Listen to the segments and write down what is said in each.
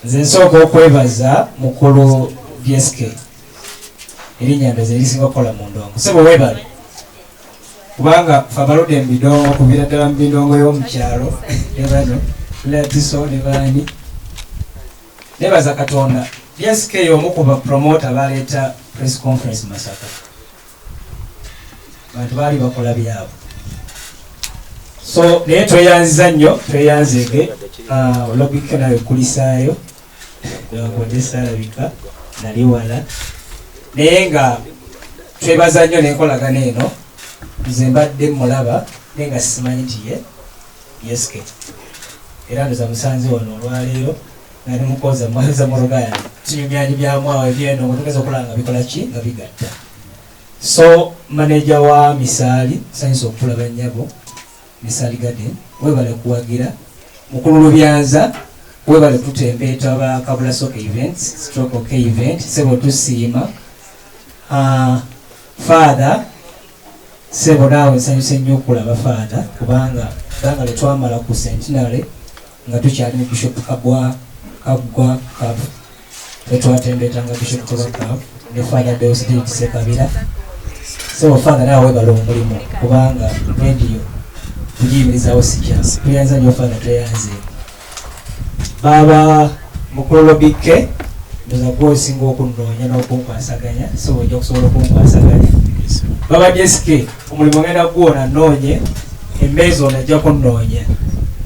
Nze nsooka okwebaza mukulu BSK erinnya ndoze erisinga okukola mu ndongo sebo webale kubanga fe abaludde mu bidongo okuviira ddala mu bidongo y'omukyalo ne bano Latiso ne baani nebaza Katonda BSK y'omu ku bapromota baleeta press conference Masaka bantu baali bakola byabo so naye tweyanziza nnyo tweyanzege olabika nawe kulisaayo ngonde salabika nali wala naye nga twebaza nnyo n'enkolagana eno nze mbadde mulaba naye nga simanyi nti ye BSK era ndoza musanze wano olwaleero nali mukoza mwaza mulugayana kinyumyanyi byamwawo ebyeno nga tugeza okulaba nga bikola ki nga bigatta so manager wa Misali sanyusa okutulaba nnyabo Misali Garden webale kuwagira mukulu Lubyanza webale tutembeeta aba Kabula Soccer Events stroke OK event sebo tusiima father sebo nawe nsanyuse nnyo okulaba father kubanga letwamala ku centenary nga tukyali ne Bishop Kabwa tetwatembeeta nga Bishop Kabwa ne father Deusdedith Sekabira sebo father nawe webale omulimu kubanga radio tujiyimirizawo sijja tuyanza nnyo father tweyanze baba mukulu Lobike ndoza gwosinga okunnoonya n'okunkwasaganya so ojja okusobola okunkwasaganya baba BSK omulimu ngenda gwona nnoonye emmeeza ono ajja kunnoonya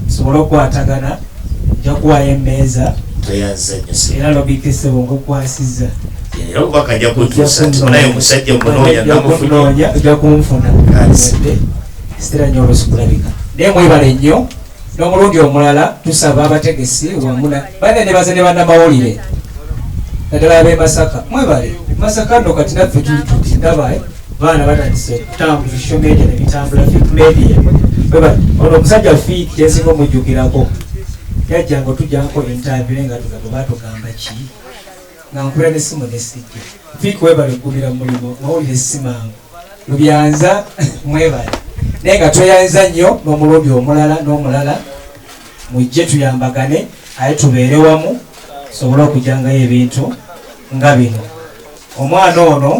nsobole okukwatagana nja kuwayo emmeeza era Lobike sebo ngaokwasizza era obubaka ajja kutuusa nti munaye omusajja munoonya namufunoonya ojja kunfuna sitera nnyo olusikulabika naye mwebale nnyo n'omulundi omulala tusaba abategesi wamuna bane ne baze ne bannamawulire naddala ab'e Masaka mwebale Masaka nno kati naffe tutindaba baana batandise okutambula social media ne bitambula fit media mwebale ono omusajja fiiti kyensinga omujjukirako yajjanga otujjangako interview nga tugamba baatugamba ki nga nkubira n'essimu nesijja fiiki webale ggumira mulimu mawulire simangu Lubyanza mwebale naye nga tweyanza nnyo n'omulundi omulala n'omulala mujje tuyambagane aye tubeere wamu tusobole okujjangayo ebintu nga bino omwana ono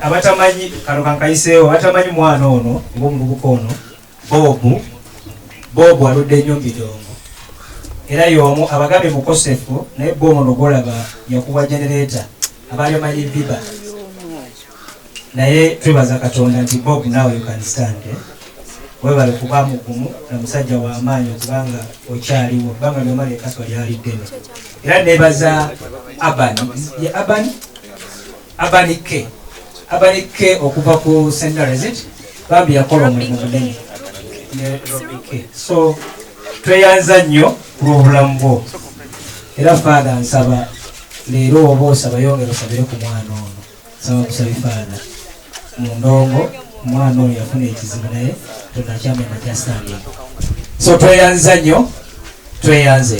abatamanyi kano kankayiseewo abatamanyi mwana ono ng'omuvubuka ono Bobu aludde nnyo mbidongo era y'omu abagambye mukosefu naye Bobu ono golaba yakuba genereeta abaali bamanyi biba naye twebaza Katonda nti Bob nawe you can stand webale kuba mugumu na musajja wa amaanyi okubanga okyaliwo kubanga lyomali ekaswa lyaliddeno era nebaza Abani K okuva ku St. Nazaret bambi yakola omulimu munene ne Robike so tweyanza nnyo ku lw'obulamu bwo era father nsaba leero oba osaba yongera osabire ku mwana ono saba kusabi father mu ndongo omwana oyo yafuna ekizibu naye tonakyamenya kyastanding so tweyanza nnyo tweyanze